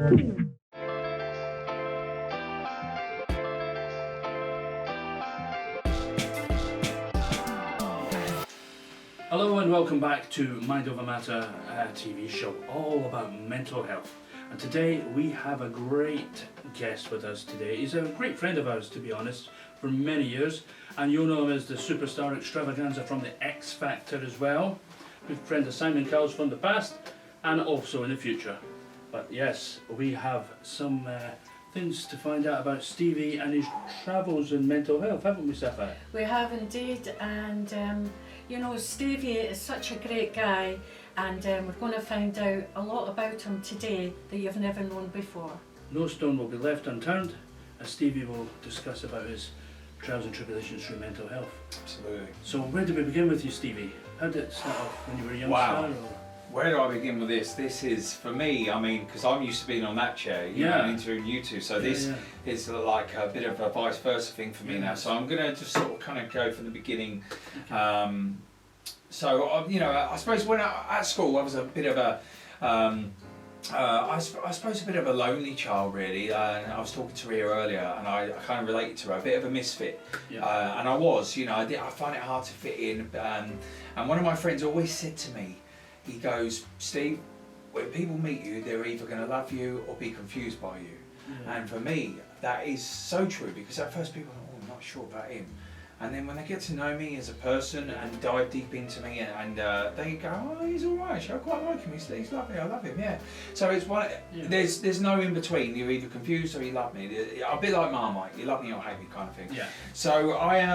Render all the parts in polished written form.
Hello and welcome back to Mind Over Matter, a TV show all about mental health. And today we have a great guest with us today. He's a great friend of ours, to be honest, for many years. And you'll know him as the superstar extravaganza from the X Factor as well. Good friend of Simon Cowell's from the past and also in the future. But yes, we have some things to find out about Stevie and his travels in mental health, haven't we, Sapphire? We have indeed, and you know, Stevie is such a great guy, and we're going to find out a lot about him today that you've never known before. No stone will be left unturned, as Stevie will discuss about his trials and tribulations through mental health. Absolutely. So where did we begin with you, Stevie? How did it start off when you were a young Wow. star? Or? Where do I begin with this? This is, for me, I mean, because I'm used to being on that chair, you know, and interviewing you two, so this is like a bit of a vice versa thing for me now. So I'm going to just sort of kind of go from the beginning. Okay. You know, I suppose when at school I was a bit of a, I suppose a bit of a lonely child really. I was talking to Rhea earlier, and I kind of related to her, a bit of a misfit. Yeah. And I was, you know, I find it hard to fit in. And one of my friends always said to me, he goes, Steve, when people meet you, they're either going to love you or be confused by you. Yeah. And for me, that is so true, because at first people are, oh, I'm not sure about him. And then when they get to know me as a person and dive deep into me, and they go, oh, he's all right, I quite like him, he's lovely, I love him, yeah. So it's one, there's no in between, you're either confused or you love me. A bit like Marmite, you love me or hate me kind of thing. Yeah. So I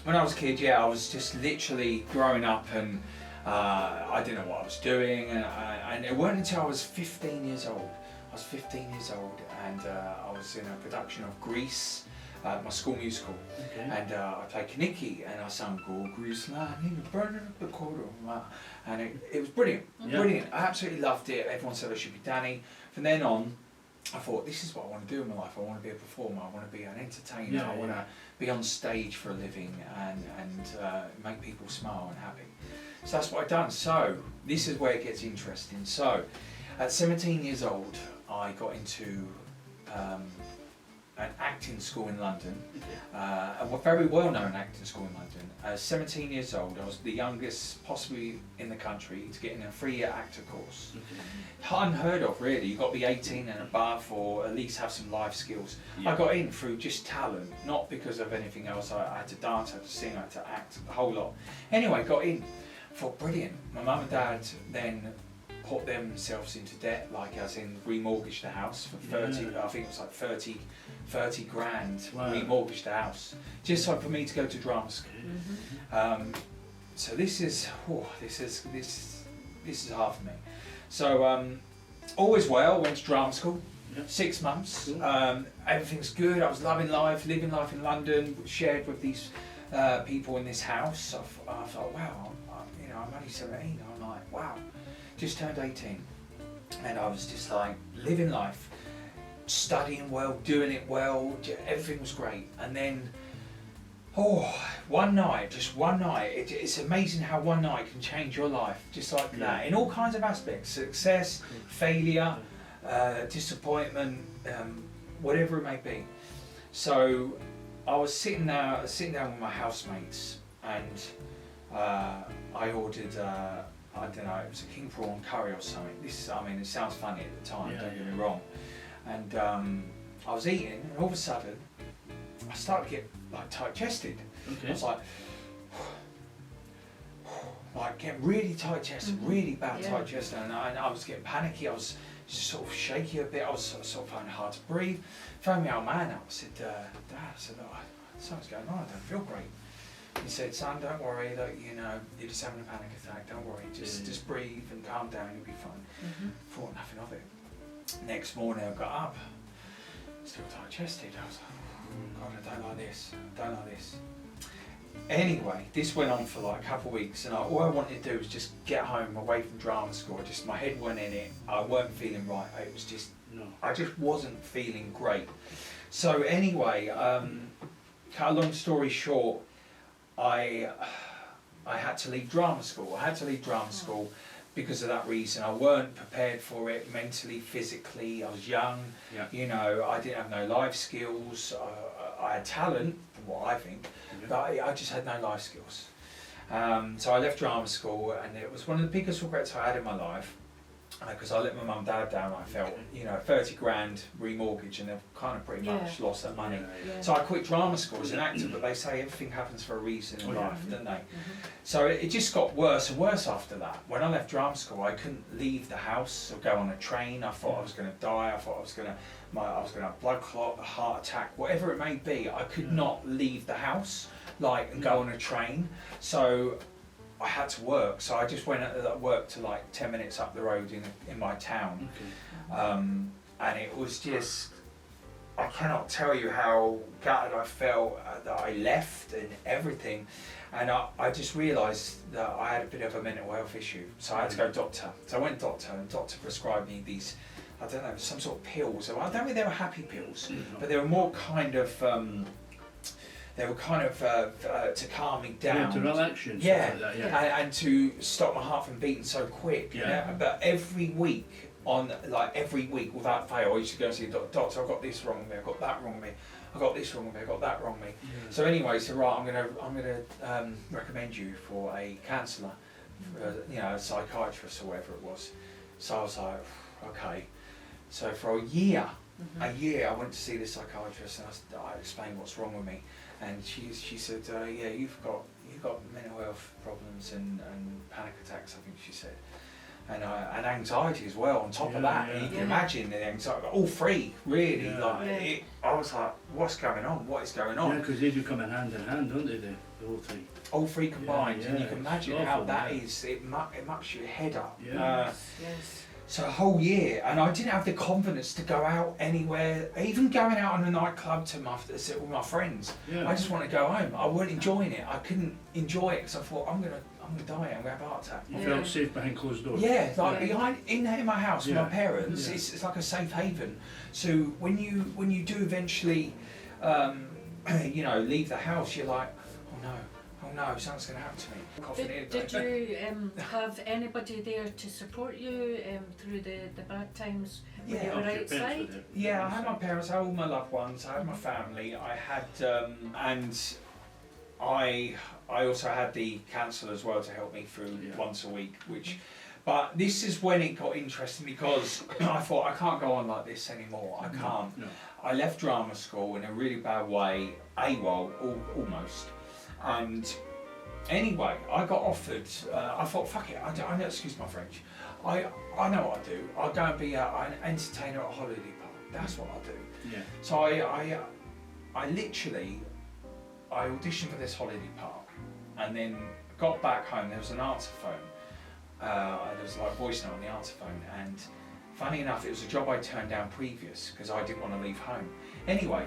when I was a kid, I was just literally growing up, and I didn't know what I was doing, and it wasn't until I was 15 years old. I was 15 years old, and I was in a production of Grease, my school musical, and I played Kaniki, and I sang "Go Grease Lightning, burning up the corridor," and it was brilliant, brilliant. I absolutely loved it. Everyone said I should be Danny. From then on, I thought, this is what I want to do in my life. I want to be a performer. I want to be an entertainer. I want to be on stage for a living and make people smile and happy. So that's what I've done. So this is where it gets interesting. So at 17 years old, I got into an acting school in London, a very well-known acting school in London. At 17 years old, I was the youngest possibly in the country to get in a 3-year actor course. Unheard of, really. You've got to be 18 and above, or at least have some life skills. I got in through just talent, not because of anything else. I had to dance, I had to sing, I had to act, a whole lot. Anyway, got in. Thought, brilliant. My mum and dad then put themselves into debt, like as in remortgaged the house for 30, I think it was like 30 grand, remortgaged the house, just so for me to go to drama school. So this is hard for me. So all is well, went to drama school, 6 months, everything's good, I was loving life, living life in London, shared with these people in this house. I thought, wow, I'm only 17, I'm like, wow. Just turned 18, and I was just like living life, studying well, doing it well, everything was great. And then, one night, it's amazing how one night can change your life, just like that, in all kinds of aspects, success, failure, disappointment, whatever it may be. So I was sitting down with my housemates, and I ordered, I don't know, it was a king prawn curry or something. It sounds funny at the time, don't get me wrong. And I was eating, and all of a sudden, I started to get like tight-chested. I was like getting really tight-chested, really bad tight-chested, and I was getting panicky. I was just sort of shaky a bit. I was sort of finding it hard to breathe. Phoned my old man up. I said, Dad, look, something's going on. I don't feel great. He said, son, don't worry, that you're just having a panic attack, don't worry, just breathe and calm down, you'll be fine. Thought nothing of it. Next morning I got up, still tight-chested. I was like, oh God, I don't like this. Anyway, this went on for like a couple of weeks, and all I wanted to do was just get home away from drama school. My head wasn't in it, I weren't feeling right, I just wasn't feeling great. So anyway, cut a long story short, I had to leave drama school. because of that reason. I weren't prepared for it mentally, physically. I was young, you know, I didn't have no life skills. I had talent, from what I think, but I just had no life skills. So I left drama school, and it was one of the biggest regrets I had in my life, because I let my mum and dad down. I felt, you know, 30 grand remortgage, and they've kind of pretty much lost that money. So I quit drama school as an actor, but they say everything happens for a reason in life, don't they? So it just got worse and worse after that. When I left drama school, I couldn't leave the house or go on a train. I thought I was going to die. I thought I was going to have blood clot, a heart attack, whatever it may be. I could not leave the house, like, and go on a train. So I had to work, so I just went at work to like 10 minutes up the road in my town, and it was just, I cannot tell you how gutted I felt that I left and everything, and I just realised that I had a bit of a mental health issue, so I had to go to doctor. So I went to doctor, and doctor prescribed me these, I don't know, some sort of pills. I don't think they were happy pills, but they were more kind of to calm me down, to relax you, like that, and to stop my heart from beating so quick. But every week, without fail, I used to go and see the doctor. I've got this wrong with me. I've got that wrong with me. I've got this wrong with me. I've got that wrong with me. So anyway, so right, I'm gonna recommend you for a counsellor, you know, a psychiatrist or whatever it was. So I was like, okay. So for a year, I went to see this psychiatrist, and I explained what's wrong with me, and she said, yeah, you've got mental health problems and panic attacks, I think she said, and anxiety as well on top of that. And you can imagine the anxiety, all three really. I was like, what's going on? What is going on? Yeah, because they do come in hand, don't they? The all three. All three combined, and you can imagine how that is. It mucks your head up. So a whole year, and I didn't have the confidence to go out anywhere, even going out on a nightclub to sit with my friends. I just wanted to go home. I wasn't enjoying it. I couldn't enjoy it because I thought, I'm gonna die. I'm gonna have a heart attack. You felt safe behind closed doors. Behind in my house with my parents, it's like a safe haven. So when you do eventually, you know, leave the house, you're like, oh no, something's going to happen to me. Did you have anybody there to support you through the bad times when you were outside? Yeah, I had my parents, I had all my loved ones, I had my family, I had, and I also had the counsellor as well to help me through once a week, but this is when it got interesting, because I thought, I can't go on like this anymore, I can't. No. I left drama school in a really bad way, almost. And anyway, I got offered, I thought, fuck it, I know, excuse my French, I know what I do. I'll go and be an entertainer at a holiday park. That's what I do. So I literally auditioned for this holiday park, and then got back home. There was an answer phone. There was like a voice note on the answer phone, and funny enough, it was a job I turned down previous because I didn't want to leave home. Anyway,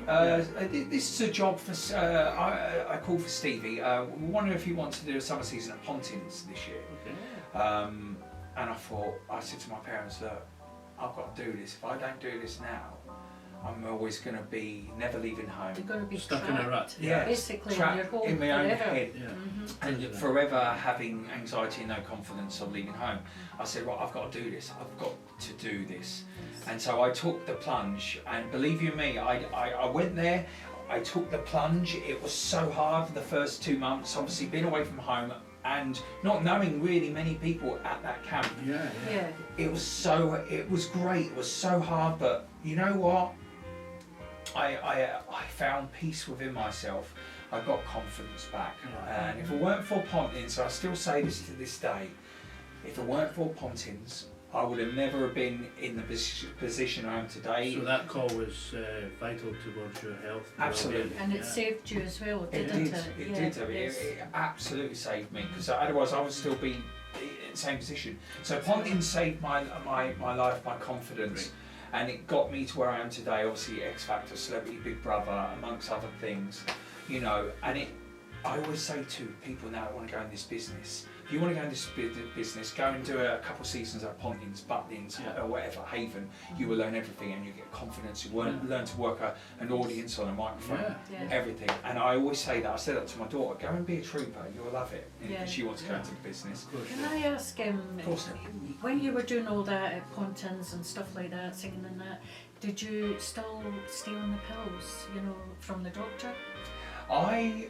this is a job for, I called for Stevie. We wonder if you want to do a summer season at Pontins this year. And I said to my parents, look, I've got to do this. If I don't do this now, I'm always going to be never leaving home. You're going to be stuck in a rut. Basically, trapped in my own head. And forever having anxiety and no confidence of leaving home. I said, right, I've got to do this. I've got to do this. And so I took the plunge, and believe you me, I went there, I took the plunge. It was so hard for the first 2 months, obviously being away from home and not knowing really many people at that camp. It was great, it was so hard, but you know what? I found peace within myself. I got confidence back. And if it weren't for Pontins, I still say this to this day, if it weren't for Pontins, I would have never been in the position I am today. So that call was vital towards your health. Absolutely. And it saved you as well, didn't it? It did. It absolutely saved me, because otherwise I would still be in the same position. So Pontins saved my life, my confidence. And it got me to where I am today. Obviously, X Factor, Celebrity Big Brother, amongst other things, you know. And I always say to people now that want to go in this business, you want to go into this business, go and do a couple of seasons at Pontins, Butlins, or whatever, Haven. You will learn everything, and you get confidence. You learn to work an audience on a microphone, everything. And I always say that. I said that to my daughter. Go and be a trooper. You'll love it. Because she wants to go into the business. Can I ask, when you were doing all that at Pontins and stuff like that, singing and that, did you still stay on the pills, you know, from the doctor? I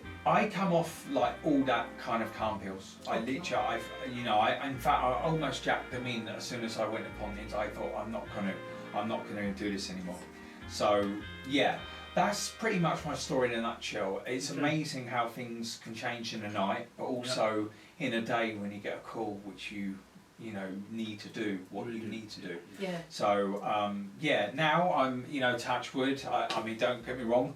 come off like all that kind of calm pills. I literally, in fact, I almost jacked them in as soon as I went to Pontins. I thought I'm not gonna do this anymore. So yeah, that's pretty much my story in a nutshell. It's amazing how things can change in a night, but also in a day when you get a call which you need to do what you need to do. Yeah. So now I'm, touch wood. I mean, don't get me wrong,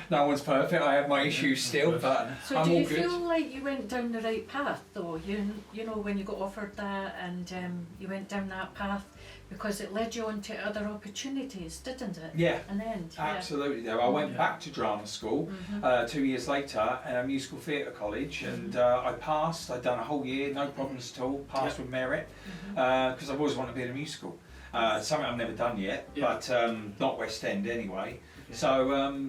no one's perfect. I have my issues still, but so I'm do all you good. feel like you went down the right path, though? You know when you got offered that and you went down that path because it led you on to other opportunities, didn't it? Yeah. In the end. Absolutely. Though I went back to drama school 2 years later at a musical theatre college, and I passed. I'd done a whole year, no problems at all. Passed with merit because I've always wanted to be in a musical. Something I've never done yet, but not West End anyway. So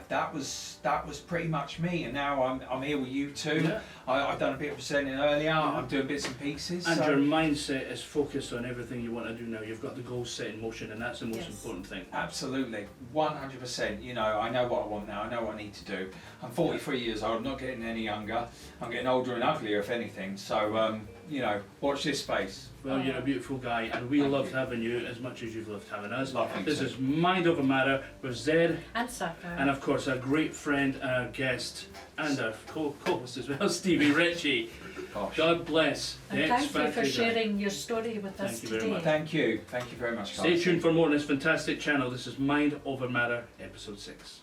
that was pretty much me, and now I'm here with you two. Yeah. I've done a bit of presenting earlier. I'm doing bits and pieces. And your mindset is focused on everything you want to do now. You've got the goals set in motion, and that's the most important thing. Absolutely, 100%. I know what I want now. I know what I need to do. I'm 43 years old. I'm not getting any younger. I'm getting older and uglier, if anything. So watch this space. Well, you're a beautiful guy, and we loved having you as much as you've loved having us. Lovely. This is Mind Over Matter with Zed and Saka, and of course a great friend and our guest and our co-host as well, Stevie Ritchie. Gosh. God bless. And thank you for sharing your story with us today. Very much. Thank you very much, guys. Stay tuned for more on this fantastic channel. This is Mind Over Matter, episode 6.